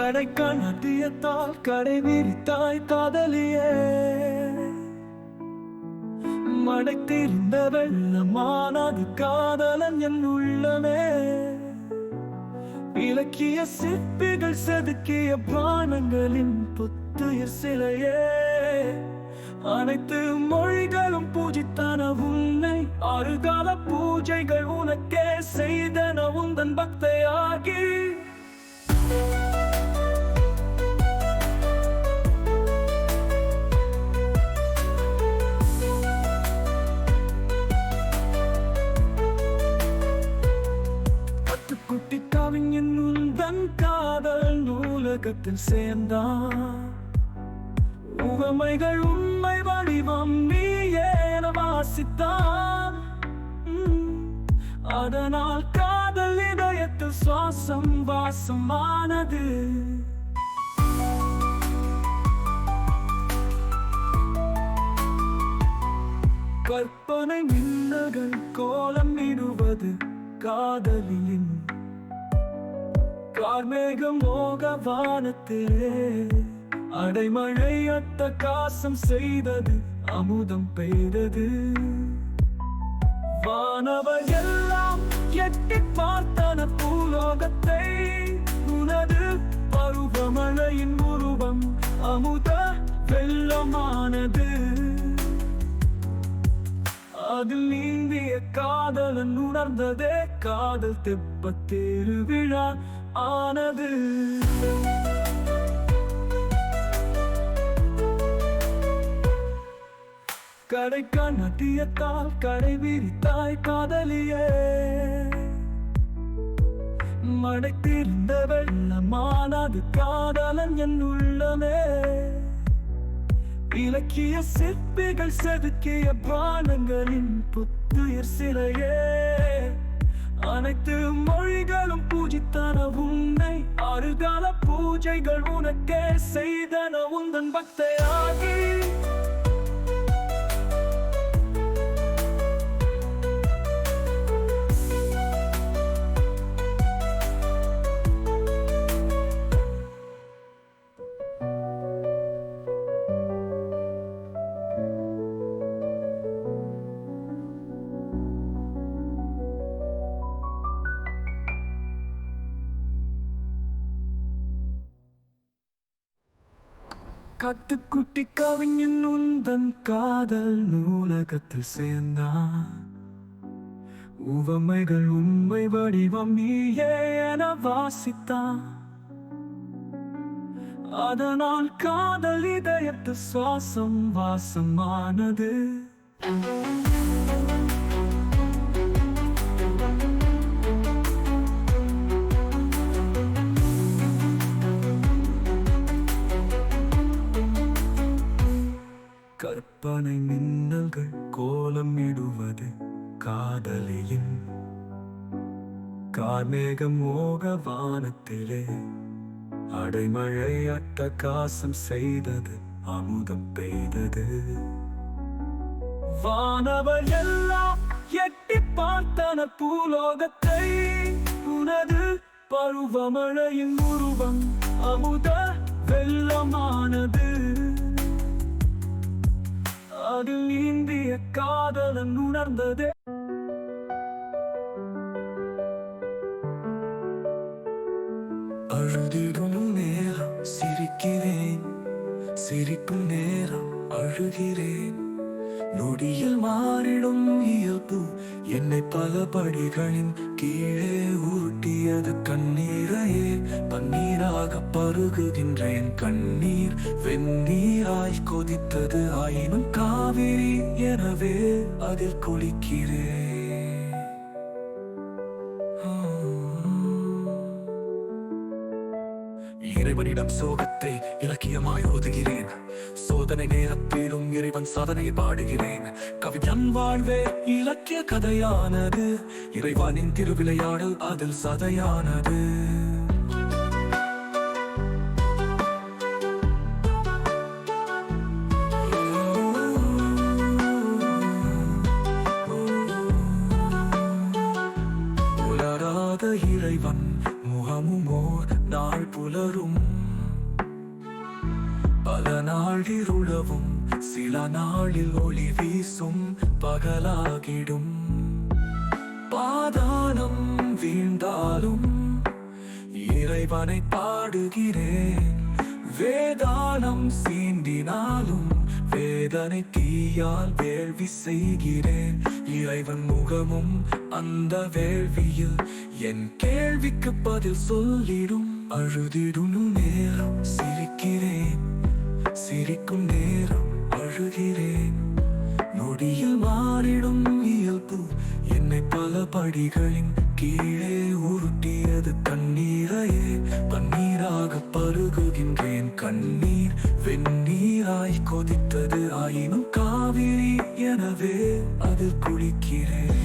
கடைக்கான் அத்தியத்தால் கடை விரித்தாய் காதலியே, மடை தெரிந்த வெள்ளமானது காதலன் என் உள்ளமே. இலக்கிய சிற்பிகள் செதுக்கிய பானங்களின் புத்துயிர் சிலையே, அனைத்து மொழிகளும் பூஜித்தன உன்னை, ஆறுகால பூஜைகள் உனக்கே செய்தன உந்தன் பக்தையாகி. கத்துக்குட்டி கவிஞன் உந்தன் காதல் நூலகத்தில் சேர்ந்தான், உவமைகள் உண்மை வடிவம் நீயே என வாசித்தான். அதனால் காதல் இதயத்தில் சுவாசம் வாசமானது. கற்பனை மின்னல்கள் கோலம் இடுவது காதலியின் கார்மேகம் மோக வானத்திலே, அடைமழை அட்டகாசம் செய்தது அமுதம் பெய்தது. வானவர் எல்லாம் எட்டி பார்த்தன பூலோகத்தை, உனது பருவமழையின் உருவம் அமுத வெள்ளமானது. அதில் நீந்திய காதலன் உணர்ந்ததே காதல் தெப்பத் திருவிழா ஆனது. கடைக்கான் அத்தியத்தால் கடை விரித்தாய் காதலியே, மடை தெரிந்த வெள்ளமானது காதலன் என் உள்ளமே. இலக்கிய சிற்பிகள் செதுக்கிய பானங்களின் புத்துயிர் சிலையே, அனைத்து மொழிகளும் பூஜித்தன உன்னை, ஆறுகால பூஜைகள் உனக்கே செய்தன உந்தன் பக்தையாகி. கத்துக்குட்டி கவிஞன் உந்தன் காதல் நூலகத்தில் சேர்ந்தான், உவமைகள் உண்மை வடிவம் நீயே என வாசித்தான். அதனால் காதல் இதயத்து சுவாசம் வாசமானது. கற்பனை மின்னல்கள் கோலம் இடுவது காதலியின் கார்மேகம் மோக வானத்திலே, அடைமழை அட்டகாசம் செய்தது அமுதம் பெய்தது. வானவர் எல்லாம் எட்டி பார்த்தன பூலோகத்தை, உனது பருவமழையின் உருவம் அமுத வெள்ளமானது. அதில் நீந்திய காதலன் உணர்ந்ததே அழுதிடும் நேரம் சிரிக்கிறேன், சிரிக்கும் நேரம் அழுகிறேன். நொடியில் மாறிடும் இயல்பு என்னை பல படிகளின் கீழே ஊட்டியது. கண்ணீரையே பன்னீராக பருகுகின்றேன், கண்ணீர் வெந்நீராய் கொதித்தது. ஆயினும் காவிரி எனவே அதில் குளிக்கிறேன். இறைவனிடம் சோகத்தை இலக்கியமாய் ஓதுகிறேன், சோதனை நேரத்திலும் இறைவன் சாதனை பாடுகிறேன். கவிஞன் வாழ்வே இலக்கிய கதையானது, இறைவனின் திருவிளையாடல் அதில் சதையானது. இறைவன் முகமுமோர் நாள் புலரும் பல நாள் இருளவும் சில நாளில் ஒளி வீசும் பகலாகிடும் பாதாளம் வீழ்ந்தாலும் இறைவனை பாடுகிறேன் வேதாளம் சீண்டினாலும் வேதனை தீயால் வேள்வி செய்கிறேன் இறைவன் முகமும் அந்த வேள்வியில் என் கேள்விக்கு பதில் சொல்லிடும் அழுதிடும் நேரம் சிரிக்கிறேன் சிரிக்கும் நேரம் அழுகிறேன் நொடியில் மாறிடும் இயல்பு என்னை பல படிகளின் கீழே உருட்டியது கண்ணீரையே பன்னீராக பருகுகின்றேன் கண்ணீர் வெந்நீராய் கொதித்தது ஆயினும் காவிரி எனவே அதில் குளிக்கிறேன்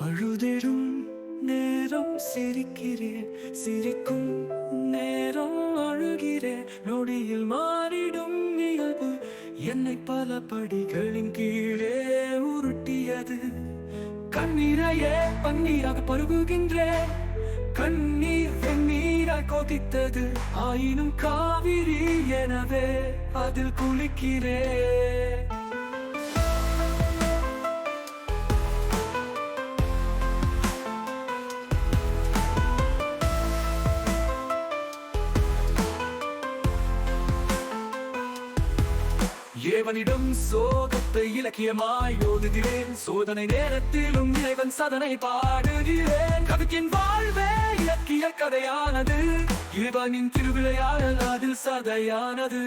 அழுதிடும் நேரம் சிரிக்கிறேன் சிரிக்கும் நேரம் அழுகிறேன் நொடியில் மாறிடும் இயல்பு என்னை பல படிகளின் கீழே உருட்டியது கண்ணீரையே பன்னீராக பருகுகின்றேன் கண்ணீர் வெந்நீராய் கொதித்தது ஆயினும் காவிரி எனவே அதில் குளிக்கிறேன் ஏவனிடம் சோகத்தை இலக்கியமாய் ஓதுகிறேன் சோதனை நேரத்திலும் இறைவன் சதனை பாடுகிறேன் கவிக்கின் வாழ்வே இலக்கிய கதையானது இறைவனின் திருவிளையாடல் அதில் சதையானது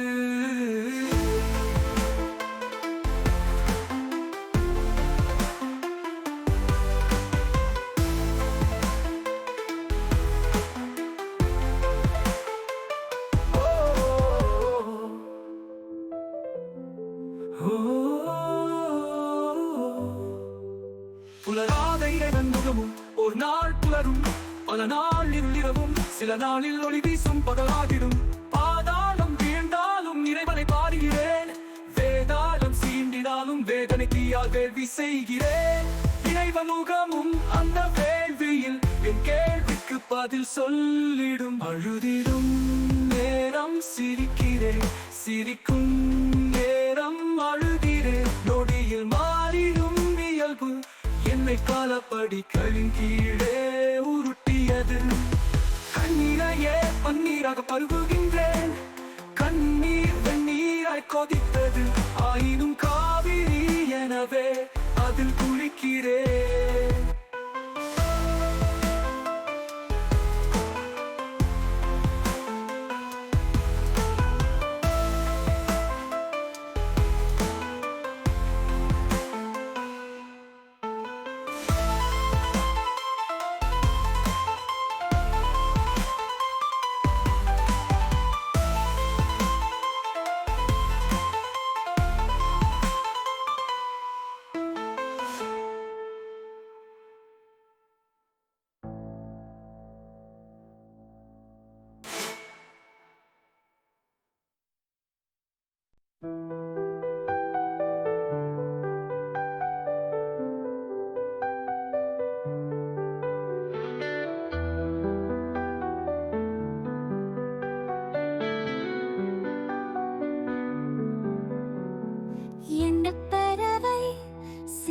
புலராத இறைவன் முகமும் ஒரு நாள் புலரும் பல நாளில் இரவும் சில நாளில் ஒளி வீசும் பகலாகிடும் பாதாளம் வீழ்ந்தாலும் இறைவனை பாடுகிறேன் வேதாளம் சீண்டினாலும் வேதனை தீயால் வேள்வி செய்கிறேன் இறைவன் முகமும் அந்த வேள்வியில் என் கேள்விக்கு பதில் சொல்லிடும் அழுதிடும் நேரம் சிரிக்கிறேன் சிரிக்கும் நேரம் அழுகிறேன் நொடியில் மாறிடும் இயல்பு என்னை பல படிகளின் கீழே உருட்டியது கண்ணீரையே பன்னீராக பருகுகின்றேன் கண்ணீர் வெந்நீராய் கொதித்தது ஆயினும் காவிரி எனவே அதில் குளிக்கிறேன்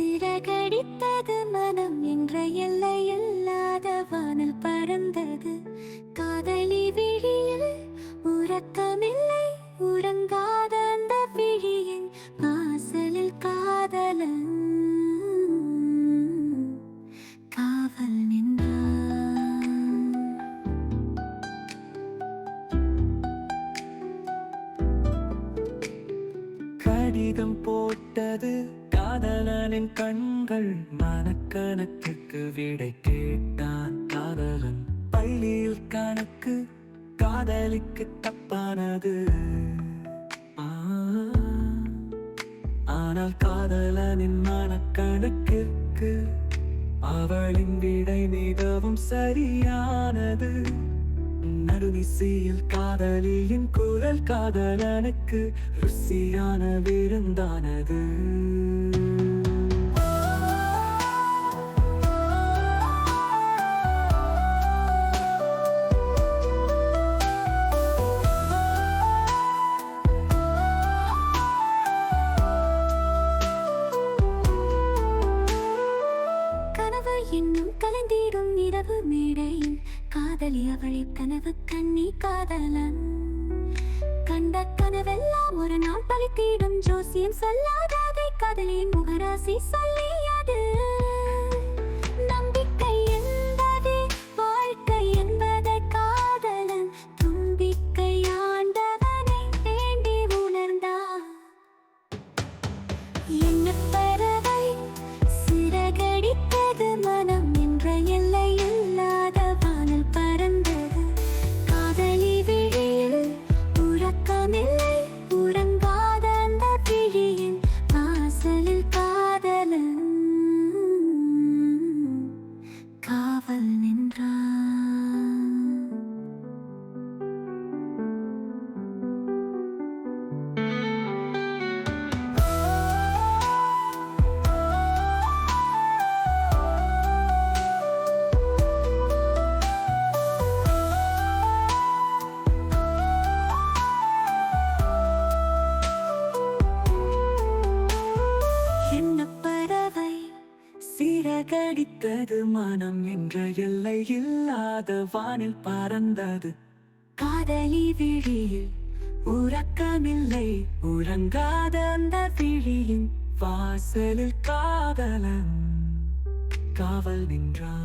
சிறகடித்தது மனம் என்ற எல்லையில்லாத வானில் பறந்தது காதலி விழியில் உறக்கமில்லை உறங்காத அந்த விழி கடிதம் போட்டது காதலனின் கண்கள். மனக்கணக்குக்கு விடை கேட்டான் காதலன். பள்ளியில் கணக்கு காதலிக்கு தப்பானது. ஆனால் காதலனின் மனக்கணக்கிற்கு அவளின் விடை மிகவும் சரியானது. நடுவிசையில் காதலியின் குரல் காதலனுக்கு ருசியான விருந்தானது. இன்னும் கலந்திடும் இரவு மேடையில் காதலி அவளை கனவு கண்ணி காதலன் கண்ட கனவெல்லாம் ஒரு நாள் பழித்திடும். ஜோசியம் சொல்லாததை காதலியின் முகராசி சொல்லியது. நம்பிக்கை என்பது வாழ்க்கை என்பதை காதலன் தும்பிக்கை ஆண்டவனை வேண்டி உணர்ந்தார். என்ன பறவை சிறகடித்தது மனம் என்ற எல்லை இல்லாத வானில் பறந்தது. காதலி விழியில் உறக்கமில்லை உறங்காத அந்த விழியின் வாசலில் காதலன் காவல் நின்றான். சிறகடித்தது மனம் என்ற எல்லை இல்லாத வானில் பறந்தது. காதலி விழியில் உறக்கமில்லை உறங்காத அந்த விழியின் வாசலில் காதலன் காவல் நின்றான்.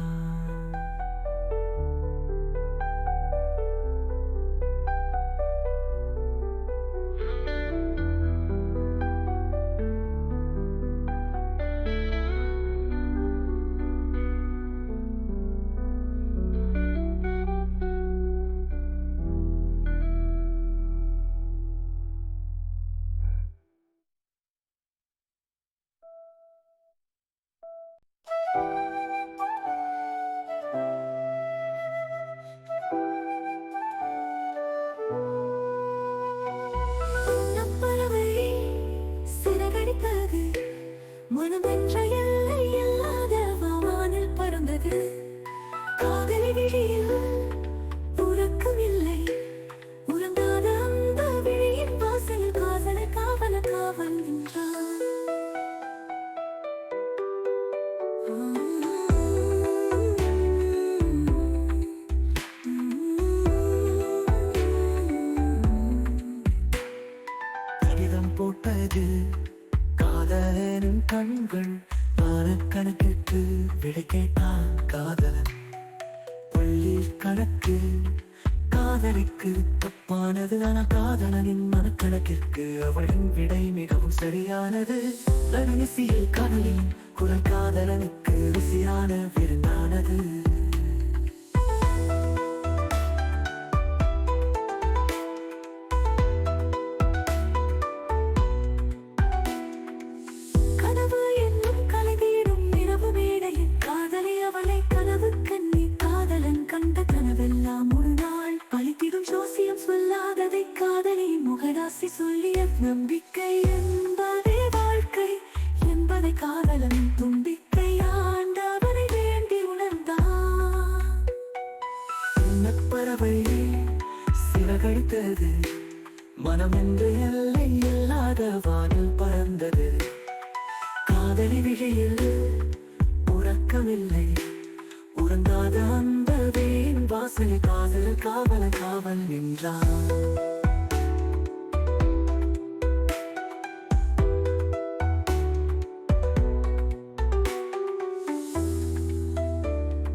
மனம் என்ற எல்லை இல்லாத வானில் பறந்தது. காதலி விழியில் உறக்கமில்லை உறங்காத அந்த விழியின் வாசல் காதல காவல காவல் நின்றான். கடிதம் போட்டது காதலனின் கண்கள். மனக்கணக்குக்கு விடை கேட்டான் காதலன். பள்ளி கணக்கு காதலிக்கு தப்பானது. ஆனால் காதலனின் மனக்கணக்கிற்கு அவளின் விடை மிகவும் சரியானது. நடுநிசையில் காதலின் குரல் காதலனுக்கு ருசியான விருந்தானது. சொல்லாததை காதலி முகராசி சொல்லிய நம்பிக்கை என்பதே வாழ்க்கை என்பதை காதலன் தும்பிக்கை ஆண்டவனை வேண்டி உணர்ந்தான். பறவை சிறகடித்தது மனம் என்று எல்லை இல்லாத வானில் பறந்தது. காதலி விழியில் உறக்கமில்லை உறங்காத அந்த வாசல் காதல் காவல் காவல் நின்றான்.